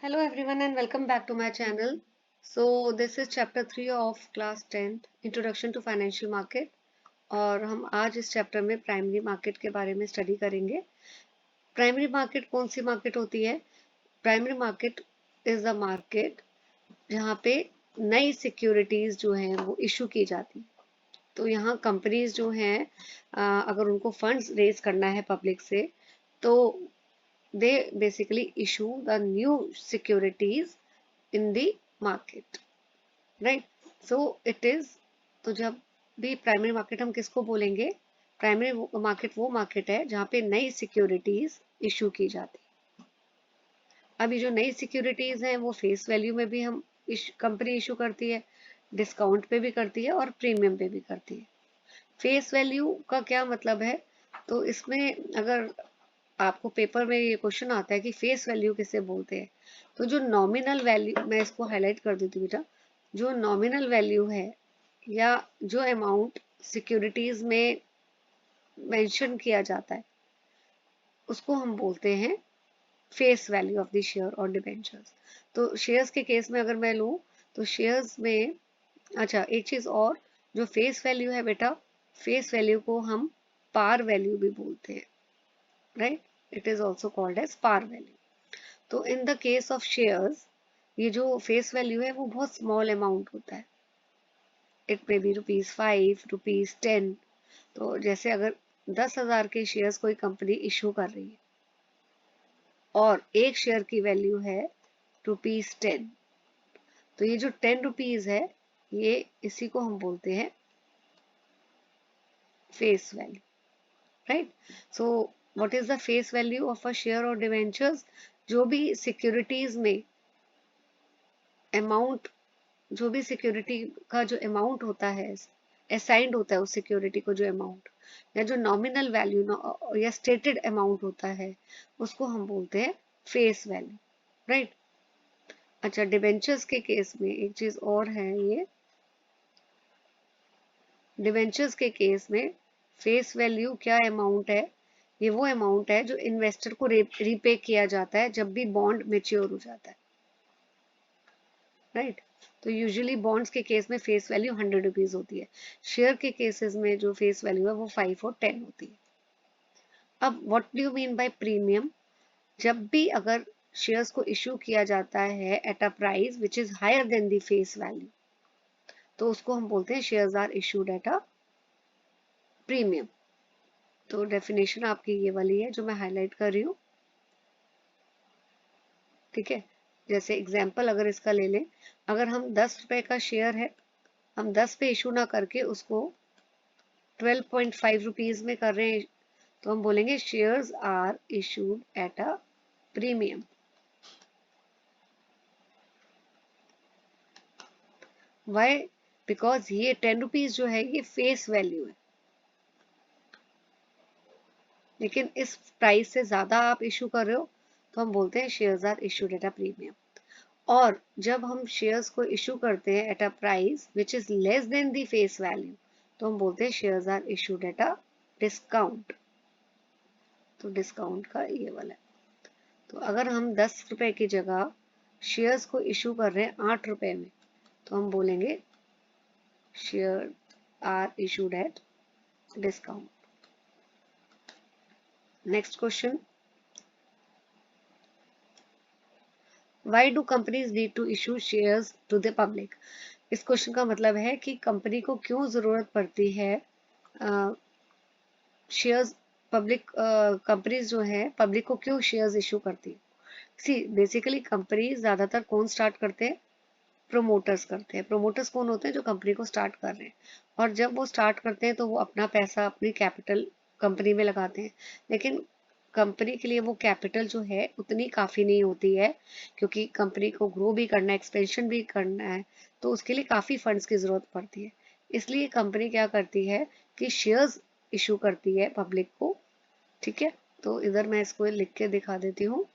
Hello everyone and welcome back to my channel. So this is chapter 3 of class 10th Introduction to Financial Market और हम आज इस chapter में primary market के बारे में स्टडी करेंगे। प्राइमरी मार्केट कौन सी मार्केट होती है? Primary market is the market जहाँ पे नई सिक्योरिटीज जो हैं वो इशू की जाती। तो यहाँ कंपनीज जो हैं अगर उनको फंड्स रेज करना है पब्लिक से तो they basically issue the new securities in the market, right? So it is, तो जब भी प्राइमरी मार्केट हम किसको बोलेंगे? प्राइमरी मार्केट वो मार्केट है जहाँ पे नई सिक्योरिटीज इशू की जाती। अभी जो नई सिक्योरिटीज हैं वो फेस वैल्यू में भी हम कंपनी इशू करती है, डिस्काउंट पे भी करती है और प्रीमियम पे भी करती है। फेस वैल्यू का क्या मतलब है? तो इसमें अगर आपको पेपर में ये क्वेश्चन आता है कि फेस वैल्यू किसे बोलते हैं, तो जो नॉमिनल वैल्यू, मैं इसको हाईलाइट कर देती हूँ बेटा, जो नॉमिनल वैल्यू है या जो अमाउंट सिक्योरिटीज में मेंशन किया जाता है उसको हम बोलते हैं face value of the share और डिबेंचर्स। तो शेयर्स के केस में अगर मैं लूँ तो शेयर्स में, अच्छा एक चीज और, जो फेस वैल्यू है बेटा, फेस वैल्यू को हम पार वैल्यू भी बोलते हैं, right? It is also called as par value. तो in the case of shares ये जो फेस वैल्यू है वो बहुत स्मॉल अमाउंट होता है। It may be ₹5, ₹10। तो जैसे अगर 10,000 के शेयर्स कोई कंपनी इशू कर रही है और एक शेयर की वैल्यू है ₹10, तो ये जो ₹10 है ये इसी को हम बोलते हैं face value, right? So what is the face value of a share और डिवेंचर्स? जो भी सिक्योरिटीज में अमाउंट, जो भी सिक्योरिटी का जो अमाउंट होता है, असाइंड होता है उस सिक्योरिटी को, जो अमाउंट या जो नॉमिनल वैल्यू या स्टेटेड अमाउंट होता है उसको हम बोलते हैं फेस वैल्यू, राइट? अच्छा, डिबेंचर्स के केस में एक चीज और है, ये डिबेंचर्स के केस में फेस वैल्यू क्या अमाउंट है? ये वो अमाउंट है जो इन्वेस्टर को रीपे किया जाता है जब भी बॉन्ड मेच्योर हो जाता है, राइट? तो यूजुअली बॉन्ड्स के केस में फेस वैल्यू ₹100 होती है। शेयर के केसेस में जो फेस वैल्यू है वो 5 और 10 होती है। अब what do you mean by premium? जब भी अगर शेयर्स को इश्यू किया जाता है at a price which is higher than the face value, तो उसको हम बोलते हैं shares are issued at a premium. तो डेफिनेशन आपकी ये वाली है जो मैं हाईलाइट कर रही हूँ, ठीक है? जैसे एग्जाम्पल अगर इसका ले लें, अगर हम ₹10 का शेयर है, हम 10 पे इशू ना करके उसको ₹12.5 में कर रहे हैं, तो हम बोलेंगे shares are issued at a premium. Why? Because ये ₹10 जो है ये फेस वैल्यू है, लेकिन इस प्राइस से ज्यादा आप इशू कर रहे हो तो हम बोलते हैं shares are issued at a premium. और जब हम शेयर्स को इशू करते हैं at a price which is less than the face value, तो हम बोलते हैं shares are issued at a discount. तो डिस्काउंट का ये वाला है। तो अगर हम ₹10 की जगह शेयर्स को इशू कर रहे हैं ₹8 में, तो हम बोलेंगे share are issued at discount. Next question, why do companies need to issue shares to the public? इस क्वेश्चन का मतलब है कि कंपनी को क्यों जरूरत पड़ती है शेयर्स, पब्लिक कंपनीज जो है पब्लिक को क्यों शेयर्स इशू करती है? सी बेसिकली कंपनीज ज्यादातर कौन स्टार्ट करते हैं? प्रोमोटर्स करते हैं। प्रोमोटर्स कौन होते हैं? जो कंपनी को स्टार्ट कर रहे हैं। और जब वो स्टार्ट करते हैं तो वो अपना पैसा, अपनी कैपिटल कंपनी में लगाते हैं, लेकिन कंपनी के लिए वो कैपिटल जो है उतनी काफ़ी नहीं होती है, क्योंकि कंपनी को ग्रो भी करना है, एक्सपेंशन भी करना है, तो उसके लिए काफ़ी फंड्स की ज़रूरत पड़ती है। इसलिए कंपनी क्या करती है कि शेयर्स इशू करती है पब्लिक को, ठीक है? तो इधर मैं इसको लिख के दिखा देती हूँ।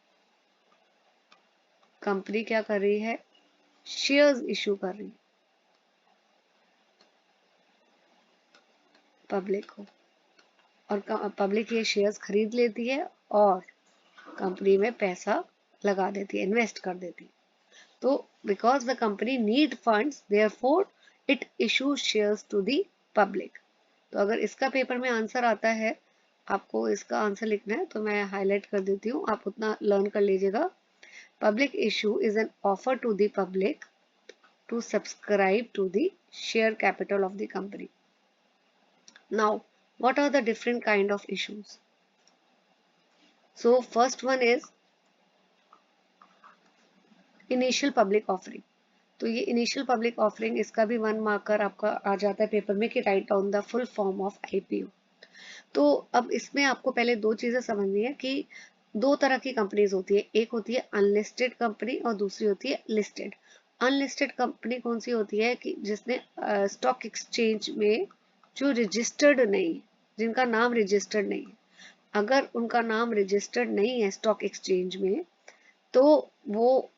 कंपनी क्या कर रही है? शेयर्स इशू कर रही है पब्लिक को, और पब्लिक ये शेयर्स खरीद लेती है और कंपनी में पैसा लगा देती है, इन्वेस्ट कर देती है। तो because the company need funds therefore it issue shares to the public. तो अगर इसका पेपर में आंसर आता है, आपको इसका आंसर लिखना है तो मैं हाईलाइट कर देती हूँ, आप उतना लर्न कर लीजिएगा। Public issue is an offer to the public to subscribe to the share capital of the company. Now, what are the different kind of issues? So, first one is initial public offering. तो ये initial public offering, इसका भी 1 marker आपका आ जाता है paper में कि write down the full form of IPO. तो अब इसमें आपको पहले दो चीजें समझनी है कि दो तरह की कंपनीज होती है, एक होती है अनलिस्टेड कंपनी और दूसरी होती है लिस्टेड। अनलिस्टेड कंपनी कौन सी होती है कि जिसने स्टॉक एक्सचेंज में जो रजिस्टर्ड नहीं है, जिनका नाम रजिस्टर्ड नहीं है। अगर उनका नाम रजिस्टर्ड नहीं है स्टॉक एक्सचेंज में, तो वो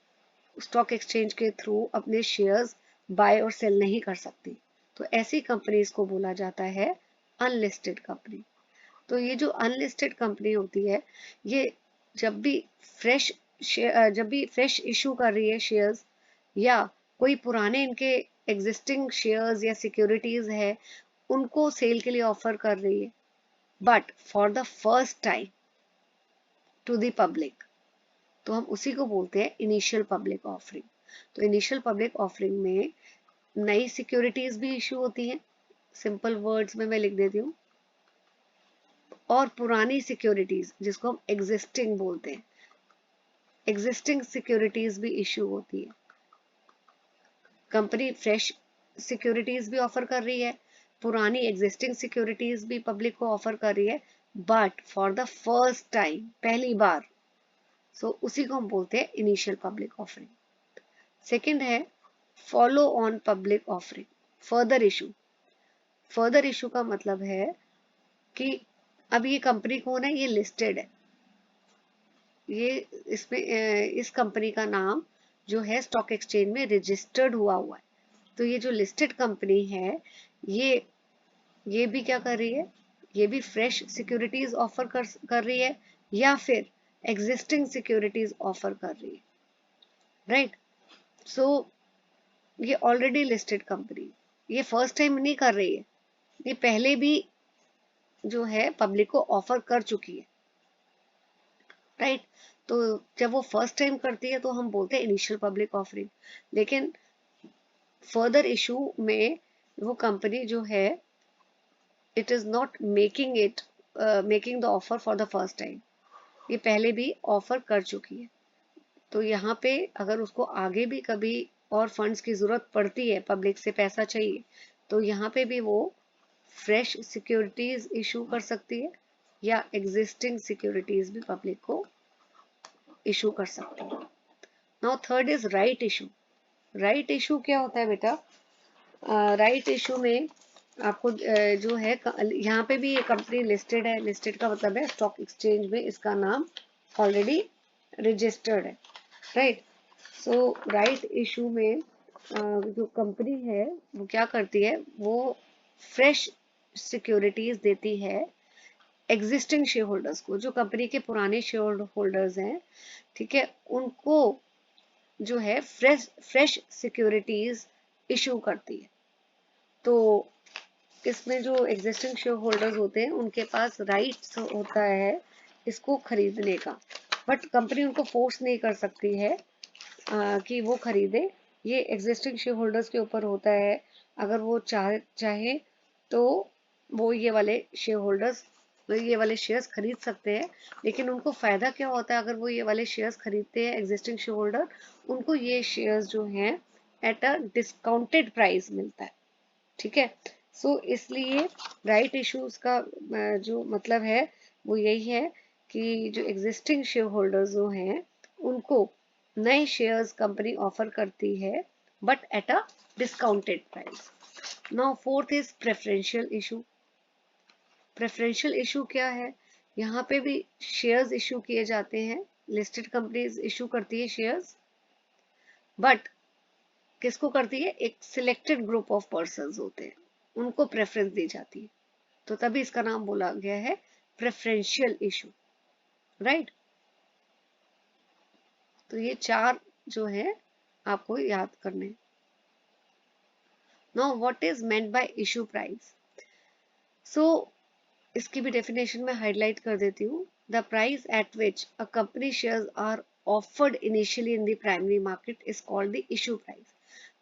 स्टॉक एक्सचेंज के थ्रू अपने शेयर्स बाय और सेल नहीं कर सकती। तो ऐसी कंपनीज को बोला जाता है अनलिस्टेड कंपनी। तो ये जो अनलिस्टेड कंपनी होती है, ये जब भी फ्रेश इशू कर रही है शेयर्स, या कोई पुराने इनके एग्जिस्टिंग शेयर्स या सिक्योरिटीज है, उनको सेल के लिए ऑफर कर रही है, but for the first time to the public, तो हम उसी को बोलते हैं इनिशियल पब्लिक ऑफरिंग। तो इनिशियल पब्लिक ऑफरिंग में नई सिक्योरिटीज भी इशू होती हैं, सिंपल वर्ड्स में मैं लिख देती हूँ, और पुरानी सिक्योरिटीज जिसको हम एग्जिस्टिंग बोलते हैं, एग्जिस्टिंग सिक्योरिटीज भी इशू होती है। कंपनी फ्रेश सिक्योरिटीज भी ऑफर कर रही है, पुरानी एग्जिस्टिंग सिक्योरिटीज भी पब्लिक को ऑफर कर रही है, but for the first time, पहली बार। सो उसी को हम बोलते हैं इनिशियल पब्लिक ऑफरिंग। सेकंड है follow on public offering, further issue. Further issue का मतलब है कि अब ये कंपनी कौन है, ये लिस्टेड है, ये इसमें इस कंपनी का नाम जो है स्टॉक एक्सचेंज में रजिस्टर्ड हुआ है। तो ये जो लिस्टेड कंपनी है, ये भी क्या कर रही है, ये भी फ्रेश सिक्योरिटीज ऑफर कर रही है, या फिर एग्जिस्टिंग सिक्योरिटीज ऑफर कर रही है, राइट। सो ये ऑलरेडी लिस्टेड कंपनी, ये फर्स्ट टाइम नहीं कर रही है, ये पहले भी जो है पब्लिक को ऑफर कर चुकी है, राइट। तो जब वो फर्स्ट टाइम करती है तो हम बोलते हैं इनिशियल पब्लिक ऑफरिंग। लेकिन फर्दर इशू में वो कंपनी जो है, it is not making the offer for the first time, ये पहले भी ऑफर कर चुकी है। तो यहाँ पे अगर उसको आगे भी कभी और फंड्स की जरूरत पड़ती है, पब्लिक से पैसा चाहिए, तो यहाँ पे भी वो फ्रेश सिक्योरिटीज इशू कर सकती है, या एग्जिस्टिंग सिक्योरिटीज भी पब्लिक को इशू कर सकती है। Now third is right issue. Right issue क्या होता है बेटा? राइट इशू में आपको जो है, यहाँ पे भी ये कंपनी लिस्टेड है, लिस्टेड का मतलब है स्टॉक एक्सचेंज में इसका नाम ऑलरेडी रजिस्टर्ड है, राइट। सो राइट इशू में जो कंपनी है वो क्या करती है, वो फ्रेश सिक्योरिटीज देती है एग्जिस्टिंग शेयर होल्डर्स को, जो कंपनी के पुराने शेयर होल्डर्स हैं, ठीक है, उनको जो है फ्रेश सिक्योरिटीज इशू करती है। तो इसमें जो एग्जिस्टिंग शेयर होल्डर्स होते हैं उनके पास राइट्स होता है इसको खरीदने का, बट कंपनी उनको फोर्स नहीं कर सकती है कि वो खरीदे। ये एग्जिस्टिंग शेयर होल्डर्स के ऊपर होता है, अगर वो चाहे तो वो ये वाले शेयर्स खरीद सकते हैं। लेकिन उनको फायदा क्या होता है, अगर वो ये वाले शेयर्स खरीदते हैं एग्जिस्टिंग शेयर होल्डर, उनको ये शेयर्स जो हैं एट अ डिस्काउंटेड प्राइस मिलता है, ठीक है। सो इसलिए राइट इश्यूज का जो मतलब है वो यही है कि जो एग्जिस्टिंग शेयर होल्डर्स जो हैं उनको नए शेयर्स कंपनी ऑफर करती है, but at a discounted price. Now fourth is preferential issue. Preferential issue क्या है? यहाँ पे भी शेयर्स इशू किए जाते हैं, लिस्टेड कंपनीज इशू करती है शेयर्स, बट किसको करती है? एक सिलेक्टेड ग्रुप ऑफ पर्संस होते हैं, उनको प्रेफरेंस दी जाती है। तो तभी इसका नाम बोला गया है प्रेफरेंशियल इशू, राइट। तो ये 4 जो है आपको याद करने। Now what is meant by issue price? So इसकी भी डेफिनेशन में हाईलाइट कर देती हूँ। The price at which a company shares are offered initially in the primary market is called the issue price.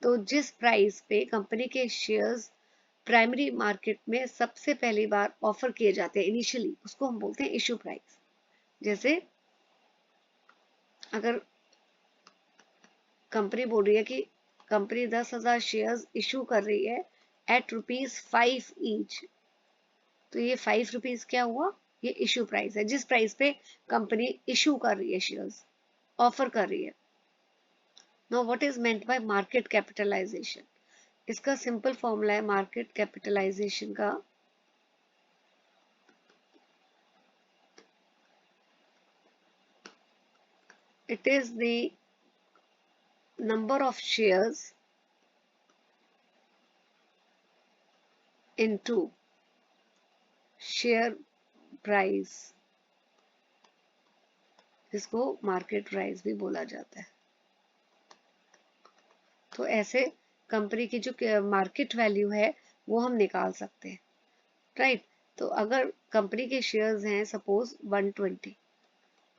तो जिस प्राइस पे कंपनी के शेयर्स प्राइमरी मार्केट में सबसे पहली बार ऑफर किए जाते हैं इनिशियली, उसको हम बोलते हैं इशू प्राइस। जैसे अगर कंपनी बोल रही है कि कंपनी 10,000 शेयर्स इशू कर रही है एट ₹5 ईच, तो ये ₹5 क्या हुआ? ये इशू प्राइस है, जिस प्राइस पे कंपनी इशू कर रही है शेयर्स, ऑफर कर रही है। Now what is meant by market capitalization? इसका सिंपल फॉर्मूला है मार्केट कैपिटलाइजेशन का, it is the number of shares into share price, जिसको मार्केट प्राइस भी बोला जाता है। तो ऐसे कंपनी की जो मार्केट वैल्यू है वो हम निकाल सकते हैं, राइट। तो अगर कंपनी के शेयर्स हैं सपोज 120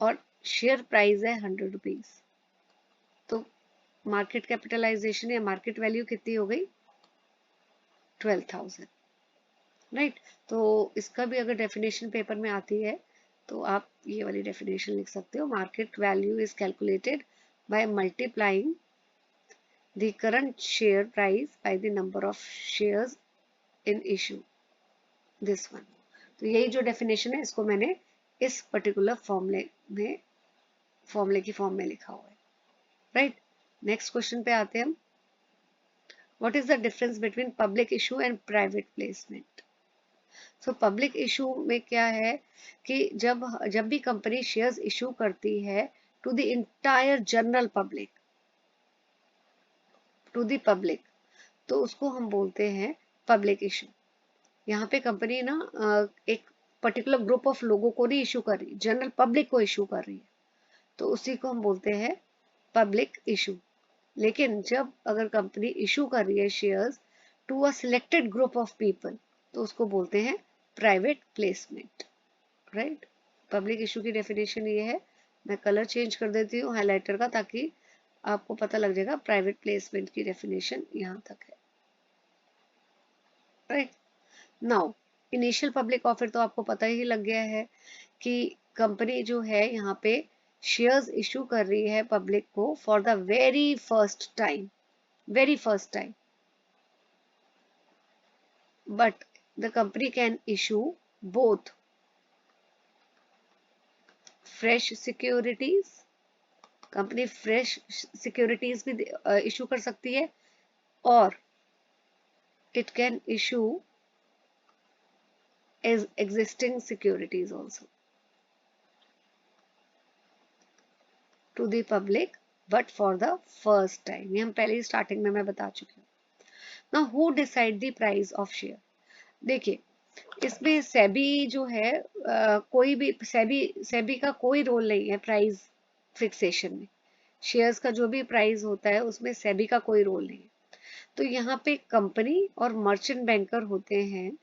और शेयर प्राइस है ₹100, तो मार्केट कैपिटलाइजेशन या मार्केट वैल्यू कितनी हो गई? 12,000, राइट। तो इसका भी अगर डेफिनेशन पेपर में आती है तो आप ये वाली डेफिनेशन लिख सकते हो। Market value is calculated by multiplying the current share price by the number of shares in issue, this one। तो यही जो डेफिनेशन है इसको मैंने इस पर्टिकुलर फॉर्मूले की फॉर्म में लिखा हुआ है, राइट। नेक्स्ट क्वेश्चन पे आते हैं हम। What is the difference between public issue and private placement? So public issue में क्या है कि जब भी कंपनी शेयर्स इशू करती है to the entire general public, to the public, तो उसको हम बोलते हैं पब्लिक इशू। यहाँ पे कंपनी ना एक पर्टिकुलर ग्रुप ऑफ लोगों को नहीं इशू कर रही, जनरल पब्लिक को इशू कर रही है, तो उसी को हम बोलते हैं पब्लिक इशू। लेकिन जब अगर कंपनी इशू कर रही है shares to a selected group of people, तो उसको बोलते हैं private placement, right. Public issue की डेफिनेशन ये है। मैं कलर चेंज कर देती हूँ हाइलाइटर का, ताकि आपको पता लग जाएगा प्राइवेट प्लेसमेंट की डेफिनेशन यहाँ तक है, right. Now initial public offer तो आपको पता ही लग गया है कि कंपनी जो है यहाँ पे शेयर्स इशू कर रही है पब्लिक को for the very first time, very first time. But the company can issue both fresh securities, company fresh securities भी इशू कर सकती है, और it can issue as existing securities also to the public but for the first time। ये हम पहले ही starting में मैं बता चुकी हूँ। Now who decide the price of share? देखिए इसमें सेबी जो है कोई भी सेबी का कोई रोल नहीं है प्राइस फिक्सेशन में। शेयर्स का जो भी प्राइस होता है उसमें सेबी का कोई रोल नहीं है। तो यहाँ पे कंपनी और मर्चेंट बैंकर होते हैं,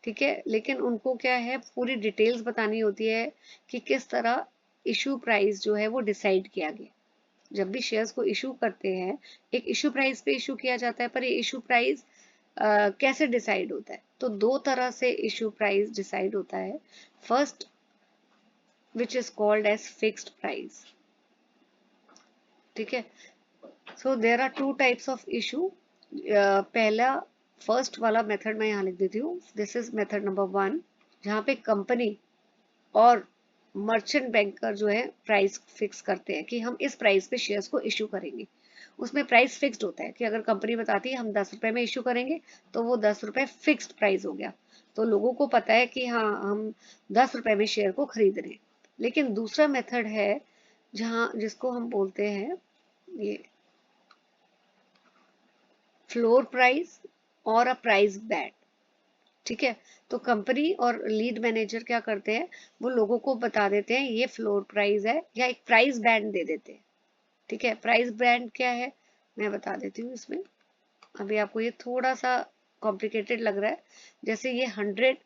ठीक है, लेकिन उनको क्या है पूरी डिटेल्स बतानी होती है कि किस तरह इशू प्राइस जो है वो डिसाइड किया गया। जब भी शेयर्स को इशू करते हैं एक इशू प्राइस पे इशू किया जाता है, पर ये इशू प्राइस कैसे डिसाइड होता है? तो दो तरह से इशू प्राइस डिसाइड होता है। First which is called as fixed price, ठीक है। So there are two types of issue. पहला फर्स्ट वाला मेथड मैं यहाँ लिख देती हूँ, दिस इज मेथड नंबर 1, जहाँ पे कंपनी और मर्चेंट बैंकर जो है प्राइस फिक्स करते हैं कि हम इस प्राइस पे शेयर्स को इशू करेंगे। उसमें प्राइस फिक्स्ड होता है कि अगर कंपनी बताती है हम 10 रुपए में इशू करेंगे, तो वो 10 रुपए फिक्स्ड प्राइस हो गया, तो लोगों को पता है कि हाँ हम 10 रुपए में शेयर को खरीद रहे हैं। लेकिन दूसरा मेथड है जहाँ जिसको हम बोलते हैं ये फ्लोर प्राइस और अ प्राइस बैंड, ठीक है। तो कंपनी और लीड मैनेजर क्या करते हैं, वो लोगों को बता देते हैं ये फ्लोर प्राइस है, या एक प्राइस बैंड दे देते हैं ठीक है। प्राइस बैंड क्या है मैं बता देती हूँ। इसमें अभी आपको ये थोड़ा सा कॉम्प्लिकेटेड लग रहा है, जैसे ये 100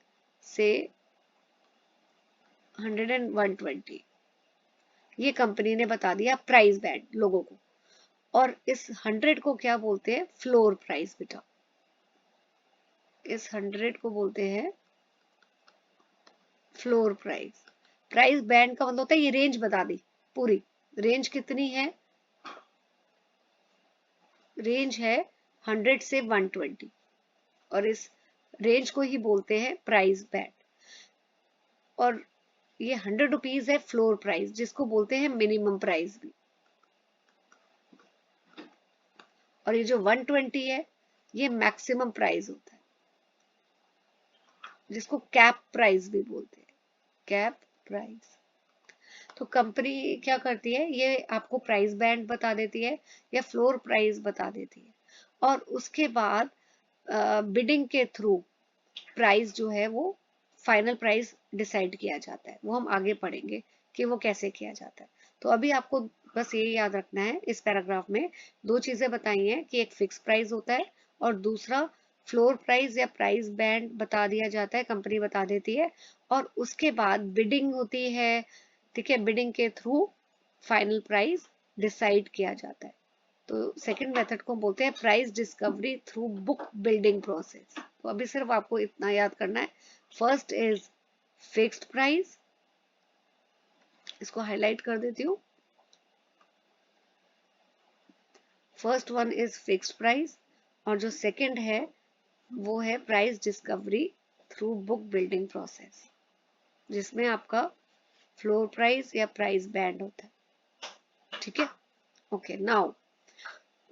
से 100 एंड 120 ये कंपनी ने बता दिया प्राइस बैंड लोगों को, और इस 100 को क्या बोलते हैं, फ्लोर प्राइस बेटा। इस 100 को बोलते हैं फ्लोर प्राइस। प्राइस बैंड का मतलब होता है ये रेंज बता दी पूरी, रेंज कितनी है, रेंज है 100 से 120, और इस रेंज को ही बोलते हैं प्राइस बैंड। और ये 100 रुपीज है फ्लोर प्राइस, जिसको बोलते हैं मिनिमम प्राइस भी। और ये जो 120 है ये मैक्सिमम प्राइस होता है, जिसको कैप प्राइस भी बोलते हैं, कैप प्राइस। तो कंपनी क्या करती है, ये आपको प्राइस बैंड बता देती है या फ्लोर प्राइस बता देती है, और उसके बाद बिडिंग के थ्रू प्राइस जो है वो फाइनल प्राइस डिसाइड किया जाता है। वो हम आगे पढ़ेंगे कि वो कैसे किया जाता है। तो अभी आपको बस ये याद रखना है, इस पैराग्राफ में दो चीजें बताई हैं कि एक फिक्स प्राइस होता है और दूसरा फ्लोर प्राइस या प्राइस बैंड बता दिया जाता है, कंपनी बता देती है, और उसके बाद बिडिंग होती है। ठीक है, बिडिंग के थ्रू फाइनल प्राइस डिसाइड किया जाता है। तो सेकंड मेथड को बोलते हैं price discovery through book building process. तो अभी सिर्फ आपको इतना याद करना है, फर्स्ट इज फिक्स्ड प्राइस, इसको हाईलाइट कर देती हूँ। First one is fixed price, और जो सेकंड है वो है price discovery through book building process, जिसमें आपका फ्लोर प्राइस या प्राइस बैंड होता है। ठीक है, okay. Now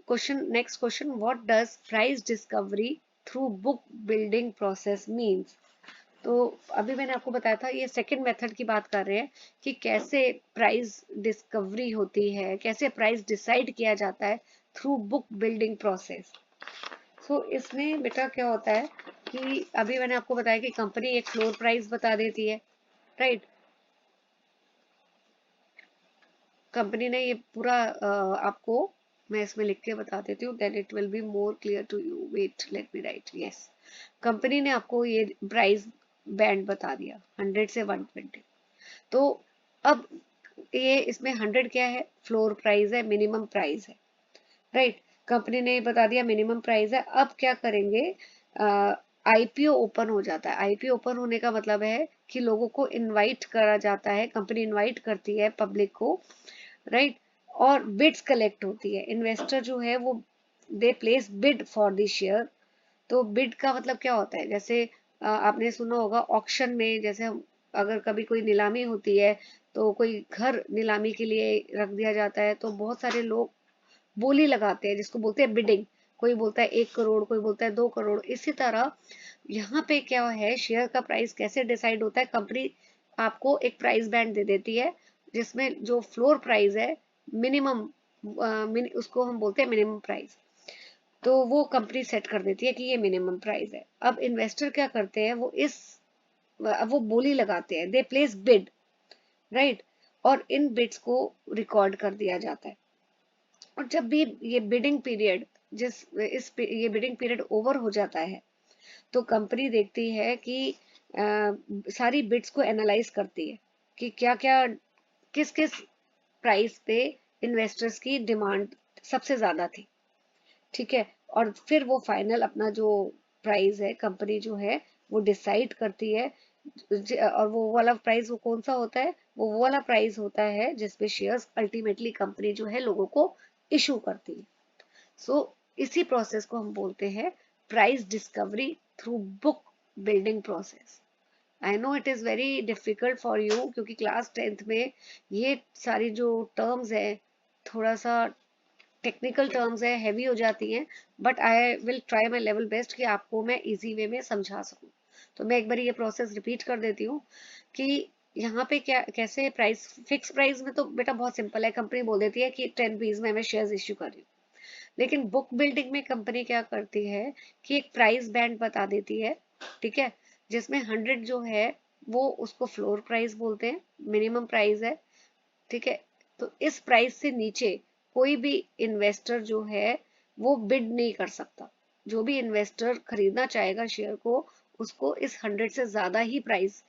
question, next question, what does price discovery through book building process means. तो अभी मैंने आपको बताया था, ये सेकंड मेथड की बात कर रहे हैं कि कैसे प्राइस डिस्कवरी होती है, कैसे प्राइस डिसाइड किया जाता है थ्रू बुक बिल्डिंग प्रोसेस। सो इसमें बेटा क्या होता है कि अभी मैंने आपको बताया कि कंपनी एक फ्लोर प्राइस बता देती है, राइट। कंपनी ने ये पूरा आपको, मैं इसमें लिख के बता देती हूँ, then it will be more clear to you. Wait, let me write. Yes, company ने आपको ये प्राइस बैंड बता दिया 100 से 120। तो अब ये इसमें 100 क्या है, फ्लोर प्राइस है, मिनिमम प्राइस है, राइट। कंपनी ने बता दिया मिनिमम प्राइस है। अब क्या करेंगे, आईपीओ ओपन हो जाता है। आईपीओ ओपन होने का मतलब है कि लोगों को इनवाइट करा जाता है, कंपनी इनवाइट करती है पब्लिक को, राइट। और बिड्स कलेक्ट होती है, इन्वेस्टर जो है वो दे place bid for the share. तो बिड का मतलब क्या होता है, जैसे आपने सुना होगा ऑक्शन में, जैसे हम अगर कभी कोई नीलामी होती है तो कोई घर नीलामी के लिए रख दिया जाता है, तो बहुत सारे लोग बोली लगाते हैं, जिसको बोलते हैं बिडिंग। कोई बोलता है 1 करोड़, कोई बोलता है 2 करोड़। इसी तरह यहाँ पे क्या है, शेयर का प्राइस कैसे डिसाइड होता है, कंपनी आपको एक प्राइस बैंड दे देती है, जिसमें जो फ्लोर प्राइस है मिनिमम, उसको हम बोलते हैं मिनिमम प्राइस। तो वो कंपनी सेट कर देती है कि ये मिनिमम प्राइस है। अब इन्वेस्टर क्या करते हैं, वो बोली लगाते हैं, दे प्लेस बिड, राइट। और इन बिड्स को रिकॉर्ड कर दिया जाता है। और जब भी ये बिडिंग पीरियड, ये बिडिंग पीरियड ओवर हो जाता है, तो कंपनी देखती है कि सारी बिड्स को एनालाइज करती है कि क्या क्या, किस किस प्राइस पे इन्वेस्टर्स की डिमांड सबसे ज्यादा थी। ठीक है, और फिर वो फाइनल अपना जो प्राइस है, कंपनी जो है वो डिसाइड करती है। और वो वाला प्राइस वो कौन सा होता है, वो वाला प्राइस होता है जिसपे शेयर्स अल्टीमेटली कंपनी जो है लोगों को इशू करती है। सो इसी प्रोसेस को हम बोलते हैं price discovery through book building process. I know it is very difficult for you, क्योंकि क्लास 10th में ये सारी जो टर्म्स है थोड़ा सा टेक्निकल टर्म्स है, हैवी हो जाती हैं, but I will try my level best कि आपको मैं इजी वे में समझा सकूं। तो मैं एक बार ये प्रोसेस रिपीट कर देती हूँ कि यहाँ पे क्या, कैसे प्राइस, फिक्स प्राइस में तो बेटा बहुत सिंपल है, कंपनी बोल देती है कि 10 रुपीज में मैं शेयर्स इश्यू कर रही हूँ। लेकिन बुक बिल्डिंग में कंपनी क्या करती है कि एक प्राइस बैंड बता देती है, ठीक है, जिसमें 100 जो है वो उसको फ्लोर प्राइस बोलते हैं, मिनिमम प्राइस है। ठीक है, तो इस प्राइस से नीचे कोई भी इन्वेस्टर जो है वो बिड नहीं कर सकता। जो भी इन्वेस्टर खरीदना चाहेगा शेयर को, उसको इस 100 से ज्यादा ही प्राइस,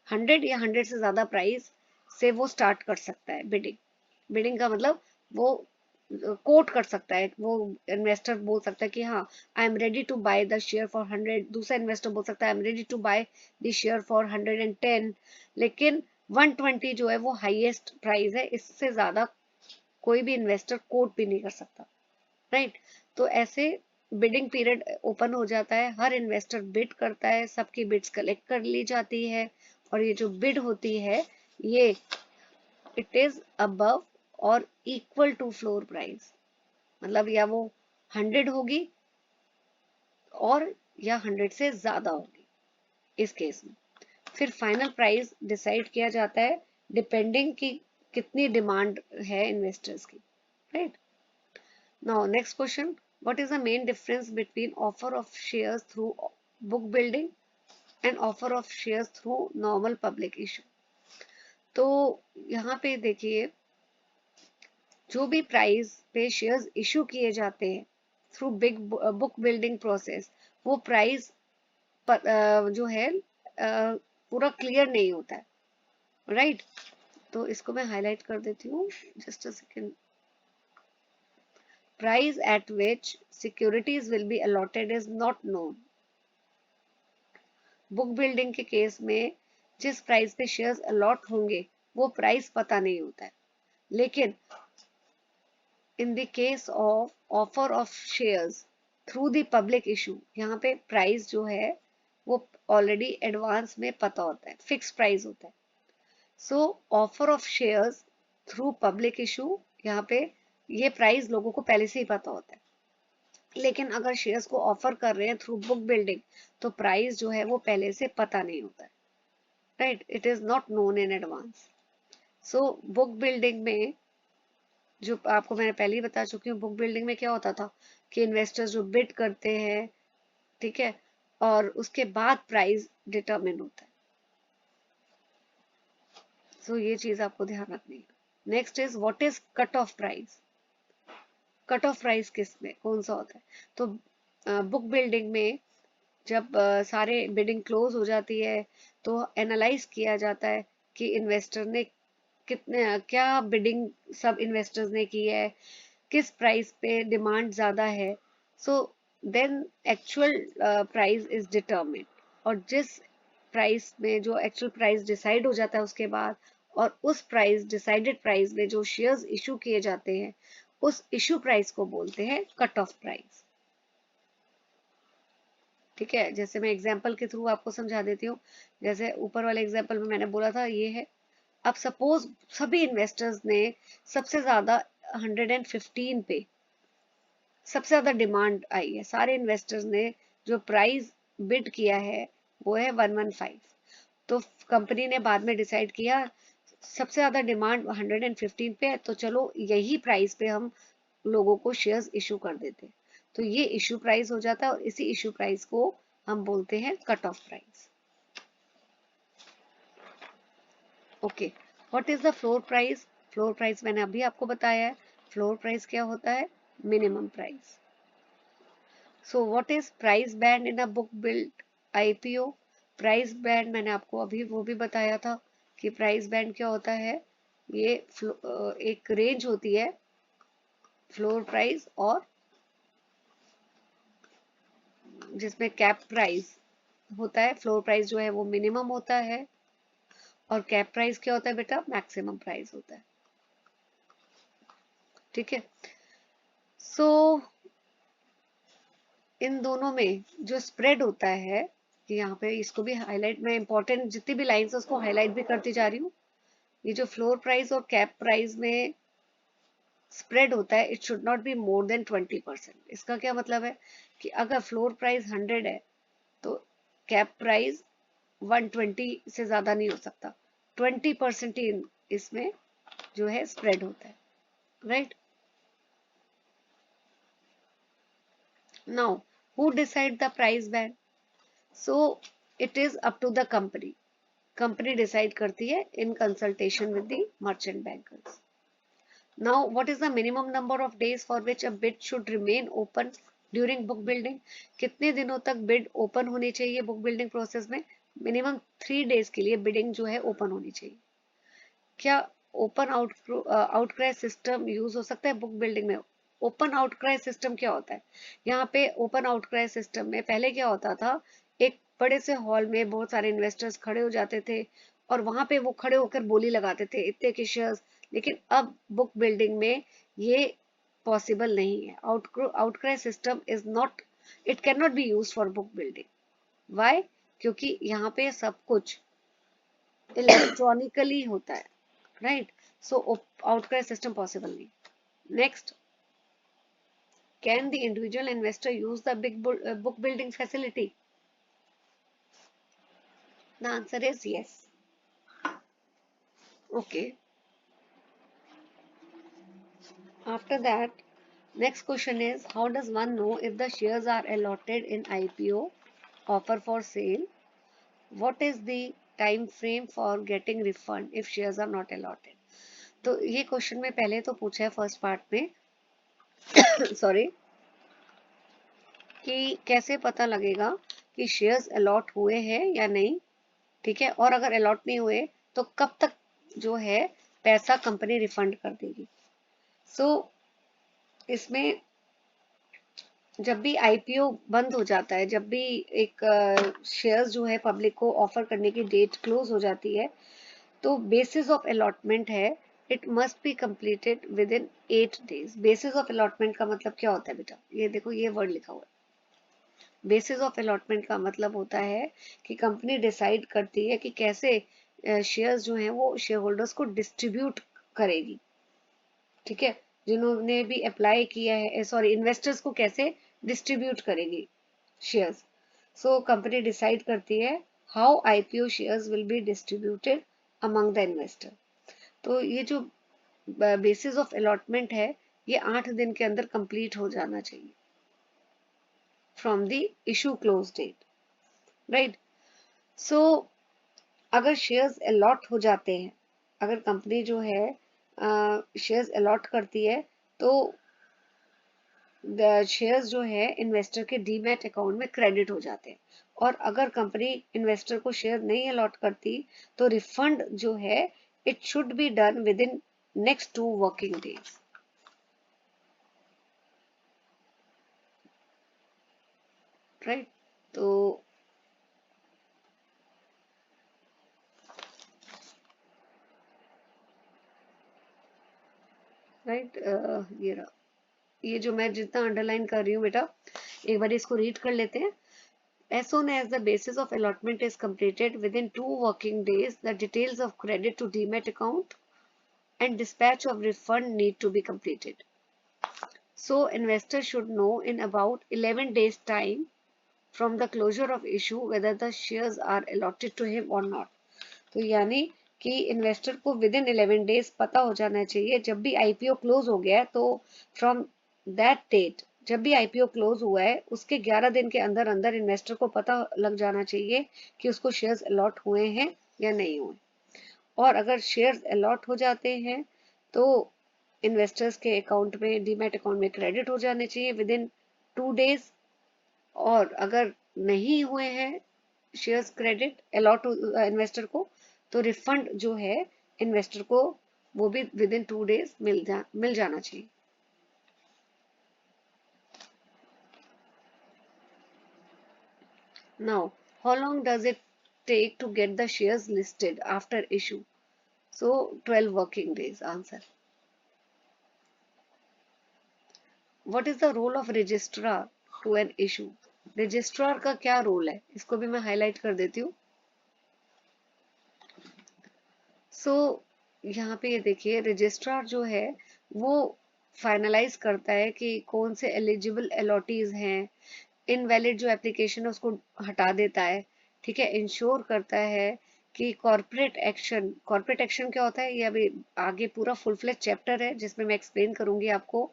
100 या 100 से ज्यादा प्राइस से वो स्टार्ट कर सकता है बिडिंग। बिडिंग का मतलब वो कोट कर सकता है, वो इन्वेस्टर बोल सकता है कि हाँ, I am ready to buy the share for 100। दूसरा इन्वेस्टर बोल सकता है I am ready to buy the share for 110। लेकिन 120 जो है वो हाईएस्ट प्राइस है, इससे ज्यादा कोई भी इन्वेस्टर कोट भी नहीं कर सकता, राइट। तो ऐसे बिडिंग पीरियड ओपन हो जाता है, हर इन्वेस्टर बिड करता है, सबकी बिड्स कलेक्ट कर ली जाती है, और ये जो बिड होती है ये इट इज अबव और इक्वल टू फ्लोर प्राइस, मतलब या वो 100 होगी और या 100 से ज्यादा होगी इस केस में। फिर फाइनल प्राइस डिसाइड किया जाता है डिपेंडिंग कि कितनी डिमांड है इन्वेस्टर्स की, right. Now next question, what is the main difference between offer of shares through book building and offer of shares through normal public issue. तो यहाँ पे देखिए, जो भी प्राइस पे शेयर्स इशू किए जाते हैं through big book building process, वो प्राइस जो है पूरा क्लियर नहीं होता है, राइट। तो इसको मैं हाईलाइट कर देती हूँ, just a second. Price at which securities will be allotted is not known. Book building के केस में जिस प्राइस पे शेयर्स अलॉट होंगे वो प्राइस पता नहीं होता है, लेकिन इन the case of offer of shares through the public issue, यहाँ पे प्राइस जो है वो ऑलरेडी एडवांस में पता होता है, फिक्स प्राइस होता है। सो offer of shares through public issue, यहाँ पे ये प्राइस लोगों को पहले से ही पता होता है। लेकिन अगर शेयर्स को ऑफर कर रहे हैं थ्रू बुक बिल्डिंग, तो प्राइस जो है वो पहले से पता नहीं होता है, right. It is not known in advance. So book building में, जो आपको मैंने पहले ही बता चुकी हूँ, बुक बिल्डिंग में क्या होता था कि इन्वेस्टर्स जो बिड करते हैं, ठीक है, और उसके बाद प्राइस डिटरमिन होता है। सो ये चीज आपको ध्यान रखनी है। Next is what is cut off price. Cut off price किस में कौन सा होता है? तो बुक बिल्डिंग में जब सारे बिडिंग क्लोज हो जाती है, तो एनालाइज किया जाता है कि इन्वेस्टर ने कितने क्या बिडिंग सब इन्वेस्टर्स ने की है, किस प्राइस पे डिमांड ज्यादा है। So then actual price is determined, और जिस प्राइस में जो एक्चुअल प्राइस डिसाइड हो जाता है उसके बाद, और उस प्राइस डिसाइडेड प्राइस में जो शेयर्स इशू किए जाते हैं, उस इशू प्राइस को बोलते हैं कट ऑफ प्राइस, ठीक है। जैसे मैं एग्जांपल के थ्रू आपको समझा देती हूँ। जैसे ऊपर वाले एग्जांपल में मैंने बोला था ये है। अब सपोज सभी इन्वेस्टर्स ने सबसे ज्यादा 115 पे सबसे ज्यादा डिमांड आई है, सारे इन्वेस्टर्स ने जो प्राइस बिड किया है वो है 115। तो कंपनी ने बाद में डिसाइड किया सबसे ज्यादा डिमांड 115 पे है, तो चलो यही प्राइस पे हम लोगों को शेयर्स इशू कर देते हैं। तो ये इशू प्राइस हो जाता है, और इसी इशू प्राइस को हम बोलते हैं cut off price. Okay, what is the floor price? Floor price मैंने अभी आपको बताया है। फ्लोर प्राइस क्या होता है? Minimum price. So what is price band in a book build IPO? Price band मैंने आपको अभी वो भी बताया था कि प्राइस बैंड क्या होता है। ये एक रेंज होती है फ्लोर प्राइस और जिसमें कैप प्राइस होता है। फ्लोर प्राइस जो है वो मिनिमम होता है, और कैप प्राइस क्या होता है बेटा? मैक्सिमम प्राइस होता है, ठीक है। सो इन दोनों में जो स्प्रेड होता है, कि यहाँ पे इसको भी हाईलाइट, मैं इंपॉर्टेंट जितनी भी लाइंस है उसको हाईलाइट भी करती जा रही हूँ। ये जो फ्लोर प्राइस और कैप प्राइस में स्प्रेड होता है, it should not be more than 20%। इसका क्या मतलब है कि अगर फ्लोर प्राइस 100 है, तो कैप प्राइस 120 से ज्यादा नहीं हो सकता। 20% ही इसमें जो है स्प्रेड होता है, right. Now who decide the price band? So it is up to the company. Company decide करती है in consultation with the merchant bankers. Now, what is the minimum number of days for which a bid should remain open during book building? कितने दिनों तक bid open होनी चाहिए book building process में? Minimum 3 days के लिए bidding जो है ओपन होनी चाहिए. क्या ओपन आउटक्राई सिस्टम यूज हो सकता है बुक बिल्डिंग में? ओपन आउटक्राई सिस्टम क्या होता है? यहाँ पे ओपन आउटक्राई सिस्टम में पहले क्या होता था, एक बड़े से हॉल में बहुत सारे इन्वेस्टर्स खड़े हो जाते थे और वहां पे वो खड़े होकर बोली लगाते थे इतने के शेयर्स. लेकिन अब बुक बिल्डिंग में ये पॉसिबल नहीं है. Outcry system is not, it can not be use for book building. Why? क्योंकि यहाँ पे सब कुछ इलेक्ट्रॉनिकली होता है, right? So outcry system possible नहीं. Next, can the individual investor use the big book building facility? The answer is yes. Okay. After that, next question is, how does one know if the shares are allotted in IPO, offer for sale? What is the time frame for getting refund if shares are not allotted? तो ये question में पहले तो पूछा है first part में sorry, कि कैसे पता लगेगा कि शेयर्स अलॉट हुए हैं या नहीं. ठीक है, और अगर अलॉट नहीं हुए तो कब तक जो है पैसा कंपनी रिफंड कर देगी. सो इसमें जब भी आईपीओ बंद हो जाता है, जब भी एक शेयर्स जो है पब्लिक को ऑफर करने की डेट क्लोज हो जाती है, तो बेसिस ऑफ अलॉटमेंट है, it must be completed with in 8 days. Basis of allotment का मतलब क्या होता है बेटा? ये देखो, ये वर्ड लिखा हुआ है. बेसिस ऑफ अलॉटमेंट का मतलब होता है कि कंपनी डिसाइड करती है कि कैसे शेयर्स जो हैं वो शेयर होल्डर्स को डिस्ट्रीब्यूट करेगी. ठीक है, जिन्होंने भी अप्लाई किया है, सॉरी, इन्वेस्टर्स को कैसे डिस्ट्रीब्यूट करेगी शेयर्स. सो कंपनी डिसाइड करती है how IPO shares will be distributed among the investor. तो ये जो बेसिस ऑफ अलॉटमेंट है, ये 8 दिन के अंदर कंप्लीट हो जाना चाहिए from the issue close date, right? So अगर शेयर्स अलॉट हो जाते हैं, अगर कंपनी जो है शेयर्स अलॉट करती है, तो शेयर्स जो है इन्वेस्टर के डीमैट अकाउंट में क्रेडिट हो जाते हैं. और अगर कंपनी इन्वेस्टर को शेयर नहीं अलॉट करती, तो रिफंड जो है it should be done with in next 2 working days. Right? तो राइट, ये रहा. ये जो मैं जितना अंडरलाइन कर रही हूँ बेटा, एक बार इसको रीड कर लेते हैं. As soon as the basis of allotment is completed within 2 working days, the details of credit to demat account and dispatch of refund need to be completed. So investor should know in about 11 days time from the closure of issue whether the shares are allotted to him or not. तो यानी कि investor को with in 11 days पता हो जाना चाहिए. जब भी आईपीओ क्लोज हो गया है, तो फ्रॉम दैट डेट, जब भी आईपीओ क्लोज हुआ है, उसके 11 दिन के अंदर अंदर इन्वेस्टर को पता लग जाना चाहिए कि उसको शेयर्स अलॉट हुए हैं या नहीं हुए. और अगर शेयर्स अलॉट हो जाते हैं तो इन्वेस्टर्स के अकाउंट में, डीमैट अकाउंट में क्रेडिट हो जाने चाहिए विद इन 2 days. और अगर नहीं हुए हैं शेयर्स क्रेडिट अलॉट इन्वेस्टर को, तो रिफंड जो है इन्वेस्टर को वो भी विद इन 2 days मिल जाना चाहिए. Now, how long does it take to get the shares listed after issue? So 12 working days. Answer. What is the role of registrar to an issue? Registrar का क्या role है, इसको भी मैं highlight कर देती हूँ. सो यहाँ पे ये देखिए, रजिस्ट्रार जो है वो फाइनलाइज करता है कि कौन से एलिजिबल अलॉटीज हैं. इनवैलिड जो एप्लीकेशन है उसको हटा देता है. ठीक है, इंश्योर करता है कि कॉर्पोरेट एक्शन क्या होता है, ये अभी आगे पूरा फुल फ्लेज चैप्टर है जिसमें मैं एक्सप्लेन करूंगी आपको,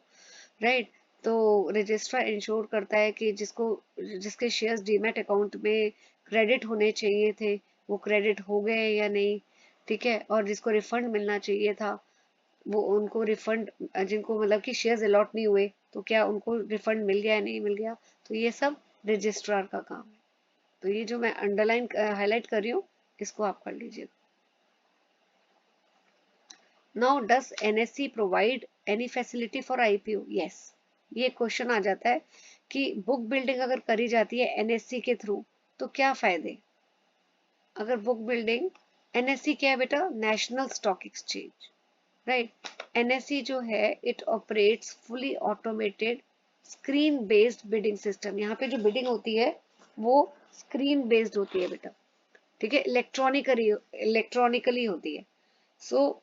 राइट? तो रजिस्ट्रार इंश्योर करता है कि जिसके शेयर्स डीमैट अकाउंट में क्रेडिट होने चाहिए थे, वो क्रेडिट हो गए या नहीं. ठीक है, और जिसको रिफंड मिलना चाहिए था, वो उनको रिफंड, जिनको मतलब कि शेयर्स अलॉट नहीं हुए तो क्या उनको रिफंड मिल गया या नहीं मिल गया, तो ये सब रजिस्ट्रार का काम है। तो ये जो मैं अंडरलाइन हाईलाइट कर रही हूँ इसको आप कर लीजिए। Now does NSC provide any facility for IPO? Yes, ये क्वेश्चन आ जाता है कि बुक बिल्डिंग अगर करी जाती है एनएससी के थ्रू तो क्या फायदे। अगर बुक बिल्डिंग, एनएससी क्या है बेटा? National Stock exchange, right. NSC जो है it operates fully automated screen based bidding system. यहाँ पे जो बिडिंग होती है वो स्क्रीन बेस्ड होती है बेटा, ठीक है, इलेक्ट्रॉनिकली होती है। सो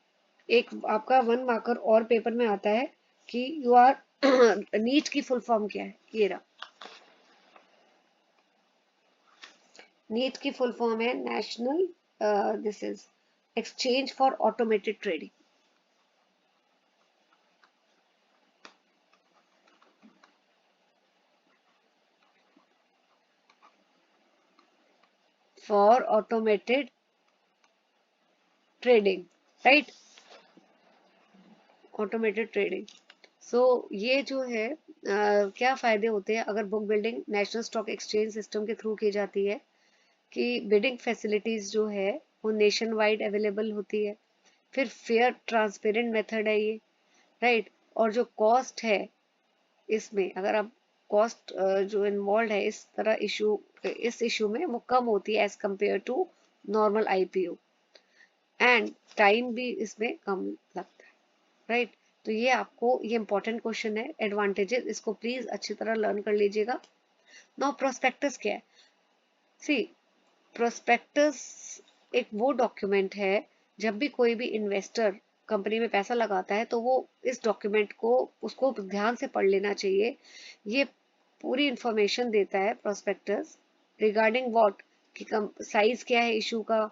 एक आपका वन मार्कर और पेपर में आता है कि यू आर नीट की फुल फॉर्म क्या है, ये रहा। नीट की फुल फॉर्म है national, this is exchange for automated trading. For automated trading, right, automated trading. So ये जो है क्या फायदे होते हैं अगर book building National Stock Exchange system के थ्रू की जाती है, कि बिडिंग फैसिलिटीज जो है वो नेशन वाइड अवेलेबल होती है, फिर फेयर ट्रांसपेरेंट मेथड है ये, राइट। और जो कॉस्ट है इसमें, अगर आप कॉस्ट जो इन्वॉल्व है इस इशू में वो कम होती है as compare to normal IPO, and time भी इसमें कम लगता है, राइट। तो ये आपको, ये इंपॉर्टेंट क्वेश्चन है, एडवांटेजेस इसको प्लीज अच्छी तरह लर्न कर लीजिएगा। नाउ प्रोस्पेक्टस क्या है? सी, प्रोस्पेक्टस एक वो डॉक्यूमेंट है, जब भी कोई भी इन्वेस्टर कंपनी में पैसा लगाता है तो वो इस डॉक्यूमेंट को, उसको ध्यान से पढ़ लेना चाहिए। ये पूरी इंफॉर्मेशन देता है प्रोस्पेक्टस रिगार्डिंग व्हाट, कि साइज क्या है इशू का,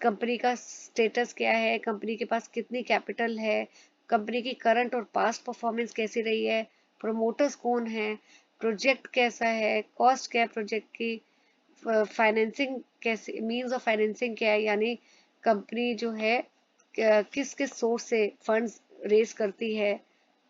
कंपनी का स्टेटस क्या है, कंपनी के पास कितनी कैपिटल है, कंपनी की करंट और पास्ट परफॉर्मेंस कैसी रही है, प्रमोटर्स कौन है, प्रोजेक्ट कैसा है, कॉस्ट क्या है प्रोजेक्ट की, फाइनेंसिंग कैसे, मीन्स ऑफ फाइनेंसिंग क्या है, यानी कंपनी जो है किस किस सोर्स से फंड्स रेज करती है,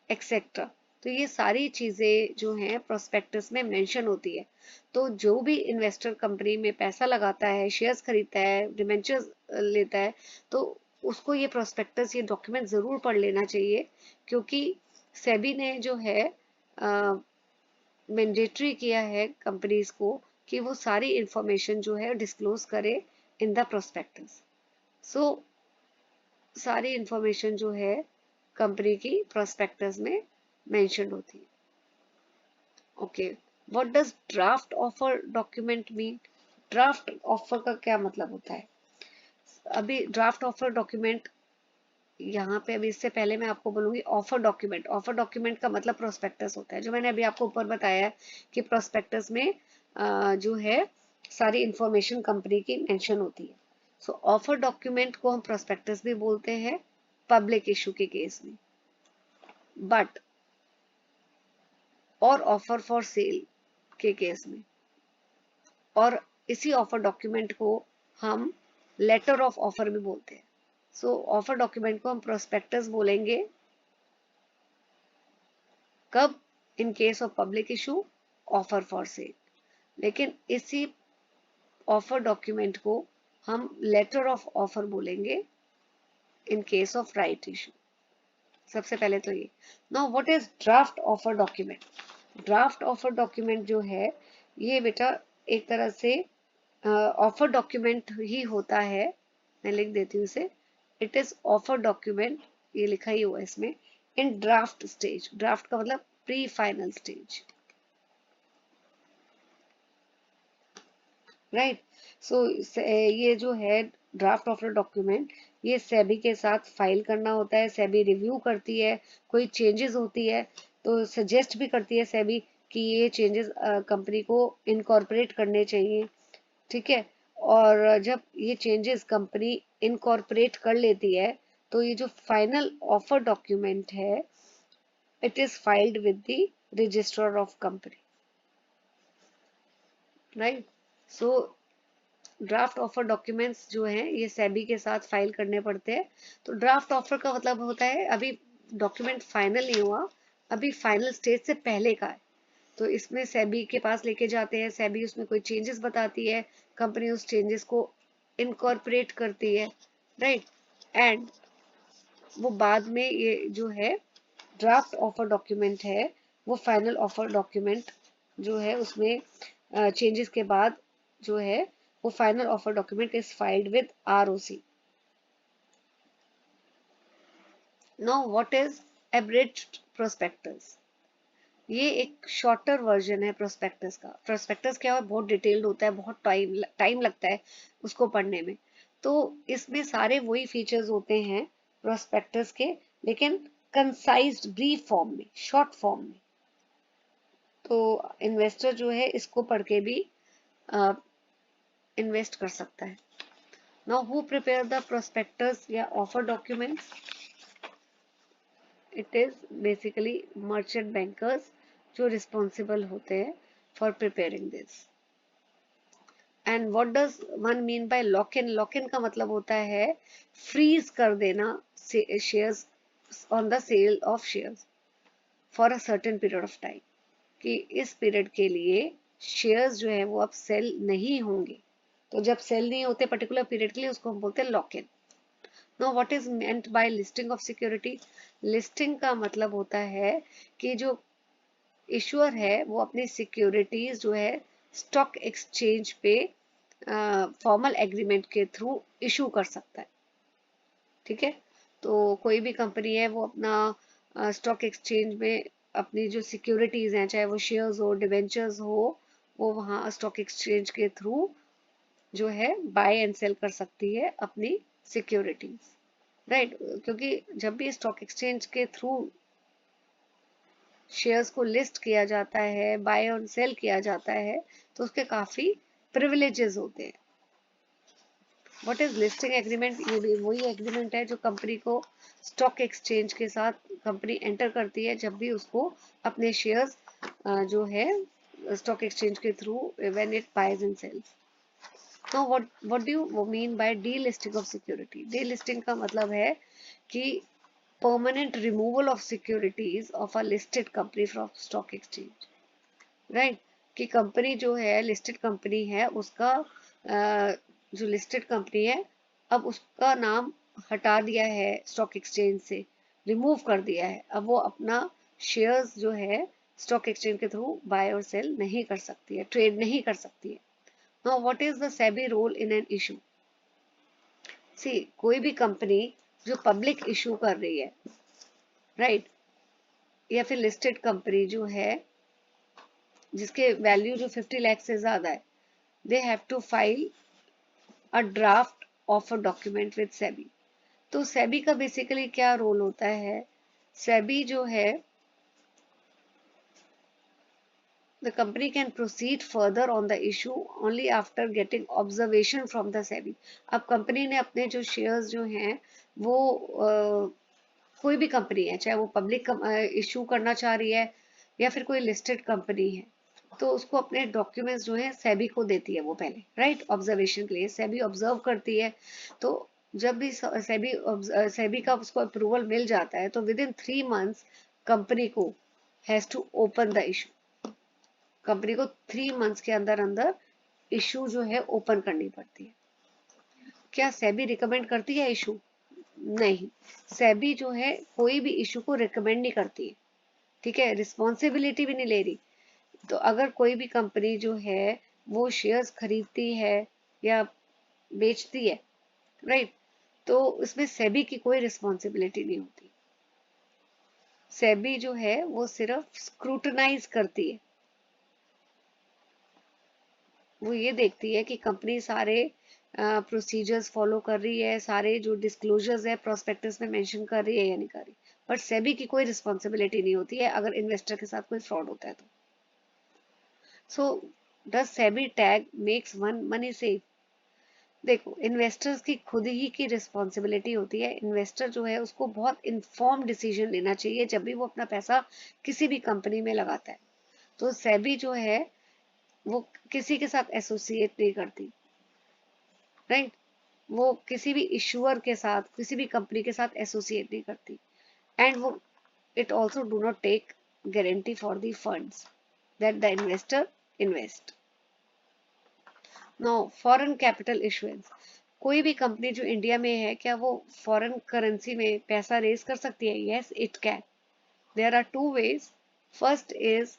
एक्सेट्रा। तो ये सारी चीजें जो हैं प्रोस्पेक्टस में मेंशन होती है। तो जो भी इन्वेस्टर कंपनी में पैसा लगाता है, शेयर्स खरीदता है, डिबेंचर्स लेता है, तो उसको ये प्रोस्पेक्टस, ये डॉक्यूमेंट जरूर पढ़ लेना चाहिए, क्योंकि सेबी ने जो है मैंडेटरी किया है कंपनीज को कि वो सारी इंफॉर्मेशन जो है डिस्क्लोज करे इन द प्रोस्पेक्टस। सो सारी इंफॉर्मेशन जो है कंपनी की प्रोस्पेक्टस में मेंशन होती है। Okay, what does draft offer document mean? Draft offer का क्या मतलब होता है? अभी ड्राफ्ट ऑफर डॉक्यूमेंट, यहाँ पे अभी इससे पहले मैं आपको बोलूंगी ऑफर डॉक्यूमेंट। ऑफर डॉक्यूमेंट का मतलब प्रोस्पेक्टस होता है, जो मैंने अभी आपको ऊपर बताया है कि प्रोस्पेक्टस में जो है सारी इंफॉर्मेशन कंपनी की मेंशन होती है। सो ऑफर डॉक्यूमेंट को हम प्रोस्पेक्टस भी बोलते हैं पब्लिक इशू के केस में, बट और ऑफर फॉर सेल के केस में, और इसी ऑफर डॉक्यूमेंट को हम लेटर ऑफ ऑफर भी बोलते हैं। सो ऑफर डॉक्यूमेंट को हम प्रोस्पेक्टस बोलेंगे कब? In case of public issue, offer for sale. लेकिन इसी ऑफर डॉक्यूमेंट को हम लेटर ऑफ ऑफर बोलेंगे in case of right issue. सबसे पहले तो ये। Now what is draft offer document? Draft offer document जो है ये बेटा एक तरह से ऑफर डॉक्यूमेंट ही होता है। मैं लिख देती हूँ इसे, इट इज ऑफर डॉक्यूमेंट, ये लिखा ही हुआ है इसमें, इन ड्राफ्ट स्टेज। ड्राफ्ट का मतलब प्री फाइनल स्टेज, राइट। सो ये जो है ड्राफ्ट ऑफर डॉक्यूमेंट, ये सेबी के साथ फाइल करना होता है, सेबी रिव्यू करती है, कोई चेंजेस होती है तो सजेस्ट भी करती है सेबी कि ये चेंजेस कंपनी को इनकॉर्पोरेट करने चाहिए, ठीक है। और जब ये चेंजेस कंपनी इनकॉर्पोरेट कर लेती है तो ये जो फाइनल ऑफर डॉक्यूमेंट है it is filed with the registrar of company, right. So draft offer documents जो हैं ये सेबी के साथ फाइल करने पड़ते हैं। तो ड्राफ्ट ऑफर का मतलब होता है अभी डॉक्यूमेंट फाइनल नहीं हुआ, अभी फाइनल स्टेज से पहले का है। तो इसमें सेबी के पास लेके जाते हैं, सेबी उसमें कोई चेंजेस बताती है, कंपनी उस चेंजेस को इनकॉर्पोरेट करती है, राइट। एंड वो बाद में ये जो है ड्राफ्ट ऑफर डॉक्यूमेंट है वो फाइनल ऑफर डॉक्यूमेंट जो है उसमें चेंजेस के बाद जो है वो final offer document is filed with ROC. Now what is abridged prospectus? ये एक शॉर्टर वर्जन है प्रोस्पेक्टस का। प्रोस्पेक्टस क्या है, बहुत डिटेल्ड होता है, बहुत टाइम लगता है उसको पढ़ने में। तो इसमें सारे वही फीचर्स होते हैं प्रोस्पेक्टस के, लेकिन कंसाइज्ड ब्रीफ फॉर्म में, शॉर्ट फॉर्म में। तो इन्वेस्टर जो है इसको पढ़ के भी इन्वेस्ट कर सकता है। Now who prepare the prospectus या offer documents? It is basically merchant bankers जो रिस्पॉन्सिबल होते हैं for preparing this. And what does one mean by lock in? Lock in का मतलब होता है फ्रीज कर देना shares on the sale of shares for a certain period of time, कि इस पीरियड के लिए शेयर्स जो है वो अब सेल नहीं होंगे। तो जब सेल नहीं होते पर्टिकुलर पीरियड के लिए उसको हम बोलते हैं lock in. Know what is meant bye listing of security? Listing का मतलब होता है कि जो इशूअर है वो अपनी सिक्योरिटीज जो है स्टॉक एक्सचेंज पे फॉर्मल एग्रीमेंट के थ्रू इशू कर सकता है, ठीक है। तो कोई भी कंपनी है वो अपना स्टॉक एक्सचेंज में अपनी जो सिक्योरिटीज हैं, चाहे वो शेयर्स हो, डिवेंचर्स हो, वो वहाँ स्टॉक एक्सचेंज के थ्रू जो है बाय एंड सेल कर सकती है अपनी सिक्योरिटीज, राइट। क्योंकि जब भी स्टॉक एक्सचेंज के थ्रू शेयर्स को लिस्ट किया जाता है, बाय और सेल किया जाता है, तो उसके काफी प्रिविलेजेस होते हैं। What is listing agreement? ये भी वही एग्रीमेंट है जो कंपनी को स्टॉक एक्सचेंज के साथ कंपनी एंटर करती है जब भी उसको अपने शेयर्स जो है स्टॉक एक्सचेंज के through when it buys and sells. तो what do you mean by delisting of security? Delisting का मतलब है कि permanent removal of securities of a listed company from stock exchange, right। कि कंपनी जो है लिस्टेड कंपनी है उसका जो लिस्टेड कंपनी है अब उसका नाम हटा दिया है स्टॉक एक्सचेंज से, रिमूव कर दिया है, अब वो अपना शेयर्स जो है स्टॉक एक्सचेंज के थ्रू बाय और सेल नहीं कर सकती है, ट्रेड नहीं कर सकती है। Now what is the SEBI role in an issue? See, कोई भी कंपनी जो पब्लिक इशू कर रही है, राइट, या फिर लिस्टेड कंपनी जो है जिसके वैल्यू जो 50 लाख से ज्यादा है, they have to file a draft of a document with SEBI. तो सेबी का बेसिकली क्या रोल होता है? सेबी जो है the company can proceed further on the issue only after getting observation from the SEBI। अब कंपनी ने अपने जो शेयर्स जो हैं वो कोई भी कंपनी है, चाहे वो पब्लिक इशू करना चाह रही है या फिर कोई लिस्टेड कंपनी है, तो उसको अपने डॉक्यूमेंट्स जो है सेबी को देती है वो पहले, राइट, ऑब्जर्वेशन के लिए। सेबी ऑब्जर्व करती है, तो जब भी सेबी का उसको अप्रूवल मिल जाता है तो विद इन 3 मंथ्स कंपनी को has to open the issue. Company को 3 मंथ्स के अंदर अंदर इशू जो है ओपन करनी पड़ती है। क्या सेबी रिकमेंड करती है इशू? नहीं, सेबी जो है कोई भी इशू को रिकमेंड नहीं करती है, ठीक है, रिस्पॉन्सिबिलिटी भी नहीं ले रही। तो अगर कोई भी कंपनी जो है वो शेयर्स खरीदती है या बेचती है, राइट, तो उसमें सेबी की कोई रिस्पॉन्सिबिलिटी नहीं होती। सेबी जो है वो सिर्फ स्क्रूटनाइज करती है, वो ये देखती है कि कंपनी सारे प्रोसीजर्स फॉलो कर रही है, सारे जो डिस्क्लोजर्स है प्रोस्पेक्टस में मेंशन कर रही है या नहीं कर रही। बट सेबी की कोई रिस्पॉन्सिबिलिटी नहीं होती है अगर इन्वेस्टर के साथ कोई फ्रॉड होता है तो। So does SEBI tag makes one money safe? देखो, इन्वेस्टर्स की खुद ही की रिस्पॉन्सिबिलिटी होती है। इन्वेस्टर जो है उसको बहुत इन्फॉर्म डिसीजन लेना चाहिए जब भी वो अपना पैसा किसी भी कंपनी में लगाता है। तो सेबी जो है वो किसी के साथ एसोसिएट नहीं करती। राइट। वो किसी भी इशूअर के साथ, किसी भी कंपनी के साथ एसोसिएट नहीं करती। एंड वो it also do not take guarantee for the funds that the investor invest. Now, foreign capital issuance. कोई भी कंपनी जो इंडिया में है, क्या वो फॉरेन करेंसी में पैसा रेज कर सकती है? Yes, it can. There are two ways. First is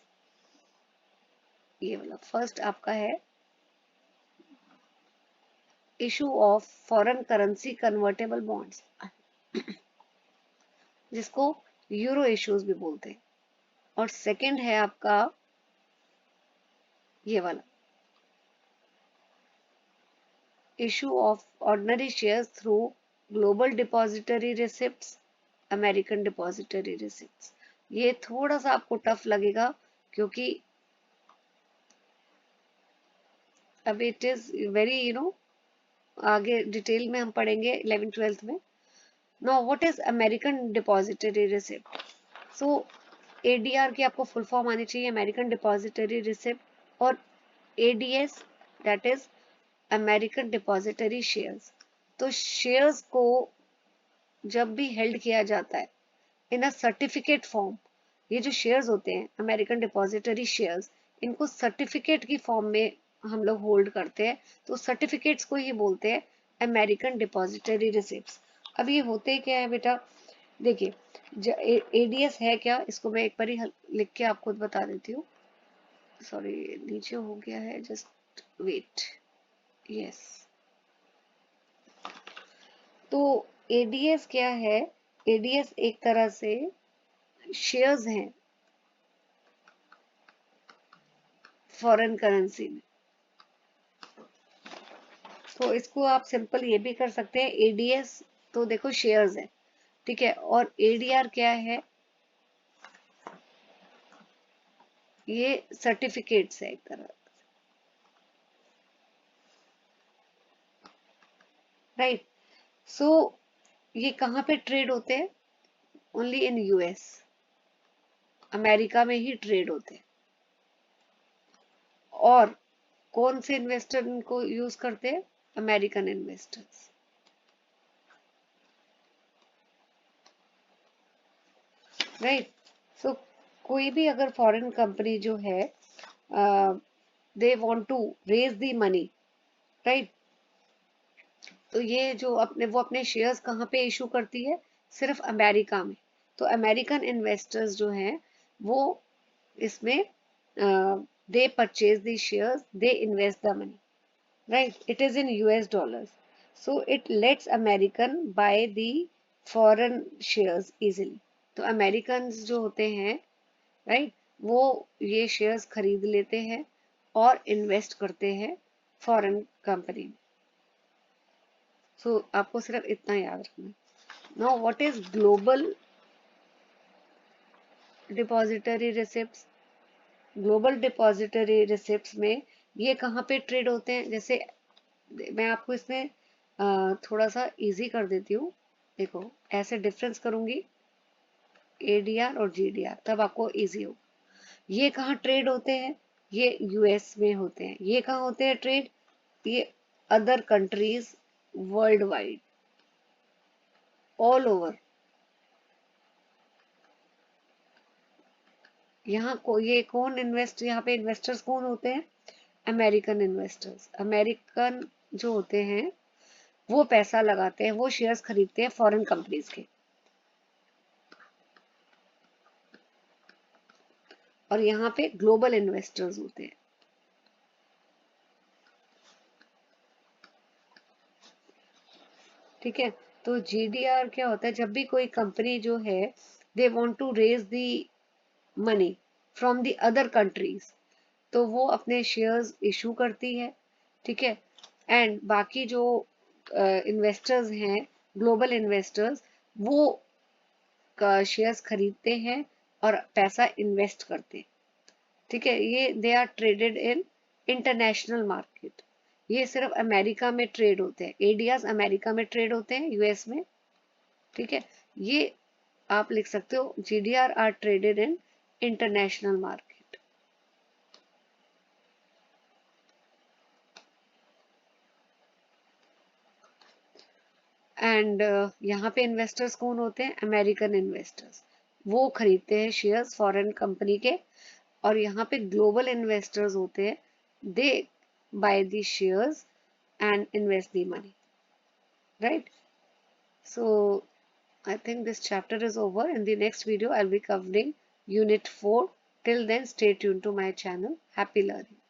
ये वाला, फर्स्ट आपका है issue of foreign currency convertible bonds, जिसको यूरो इश्यूज भी बोलते हैं। और सेकंड है आपका ये वाला, issue of ordinary shares through global depository receipts, American depository receipts. ये थोड़ा सा आपको टफ लगेगा क्योंकि अब इट इज वेरी आगे डिटेल में हम पढ़ेंगे 11th-12th में। Now what is American depository receipt? So ADR की आपको फुल फॉर्म आनी चाहिए, अमेरिकन डिपॉजिटरी रिसिप्ट। और ADS, that is American depository shares. तो शेयर्स को जब भी हेल्ड किया जाता है इन अ सर्टिफिकेट फॉर्म, ये जो शेयर्स होते हैं अमेरिकन डिपॉजिटरी शेयर्स, इनको सर्टिफिकेट की फॉर्म में हम लोग होल्ड करते हैं, तो सर्टिफिकेट्स को ही बोलते हैं अमेरिकन डिपॉजिटरी रिसिप्ट्स। अब ये होते क्या है बेटा, देखिए एडीएस है क्या, इसको मैं एक बार ही लिख के आपको बता देती हूँ। सॉरी, नीचे हो गया है, जस्ट वेट। यस, तो एडीएस क्या है? एडीएस एक तरह से शेयर्स हैं फॉरेन करेंसी में। तो इसको आप सिंपल ये भी कर सकते हैं, एडीएस तो देखो शेयर्स है, ठीक है। और एडीआर क्या है? ये सर्टिफिकेट्स है एक तरह, राइट। सो ये कहाँ पे ट्रेड होते हैं? ओनली इन यूएस, अमेरिका में ही ट्रेड होते हैं। और कौन से इन्वेस्टर इनको यूज करते हैं? American investors, right. सो कोई भी अगर फॉरेन कंपनी जो है, they want to raise the money, right, तो ये जो वो अपने शेयर्स कहाँ पे इशू करती है? सिर्फ अमेरिका में। तो अमेरिकन इन्वेस्टर्स जो हैं वो इसमें दे purchase the shares, they invest the money, right. It is in US dollars, so it let's American by the foreign shares easily. तो अमेरिकन जो होते हैं, राइट, वो ये शेयर्स खरीद लेते हैं और इन्वेस्ट करते हैं फॉरेन कंपनी में। सो आपको सिर्फ इतना याद रखना है। Now what is global depository receipts? Global depository receipts में ये कहाँ पे ट्रेड होते हैं? जैसे मैं आपको इसमें थोड़ा सा इजी कर देती हूँ। देखो, ऐसे डिफरेंस करूंगी एडीआर और जीडीआर, तब आपको इजी हो। ये कहाँ ट्रेड होते हैं? ये यूएस में होते हैं। ये कहाँ होते हैं ट्रेड? ये other countries world wide, all over. यहाँ को ये कौन इन्वेस्ट, यहाँ पे इन्वेस्टर्स कौन होते हैं? American investors. अमेरिकन जो होते हैं वो पैसा लगाते हैं, वो शेयर्स खरीदते हैं फॉरेन कंपनीज के। और यहाँ पे ग्लोबल इन्वेस्टर्स होते हैं, ठीक है। तो जीडीआर क्या होता है? जब भी कोई कंपनी जो है they want to raise the money from the other countries, तो वो अपने शेयर्स इशू करती है, ठीक है। एंड बाकी जो इन्वेस्टर्स हैं, ग्लोबल इन्वेस्टर्स, वो शेयर्स खरीदते हैं और पैसा इन्वेस्ट करते हैं, ठीक है। ये they are traded in international market. ये सिर्फ अमेरिका में ट्रेड होते हैं, एडीआर अमेरिका में ट्रेड होते हैं, यूएस में, ठीक है। ये आप लिख सकते हो, GDR are traded in international market. And यहाँ पे इन्वेस्टर्स कौन होते हैं? अमेरिकन इन्वेस्टर्स, वो खरीदते हैं शेयर्स फॉरेन कंपनी के। और यहाँ पे ग्लोबल इन्वेस्टर्स होते हैं, they buy the shares and invest the money, right? So I think this chapter is over. In the next video I'll be covering unit 4. Till then, stay tuned to my channel. Happy learning.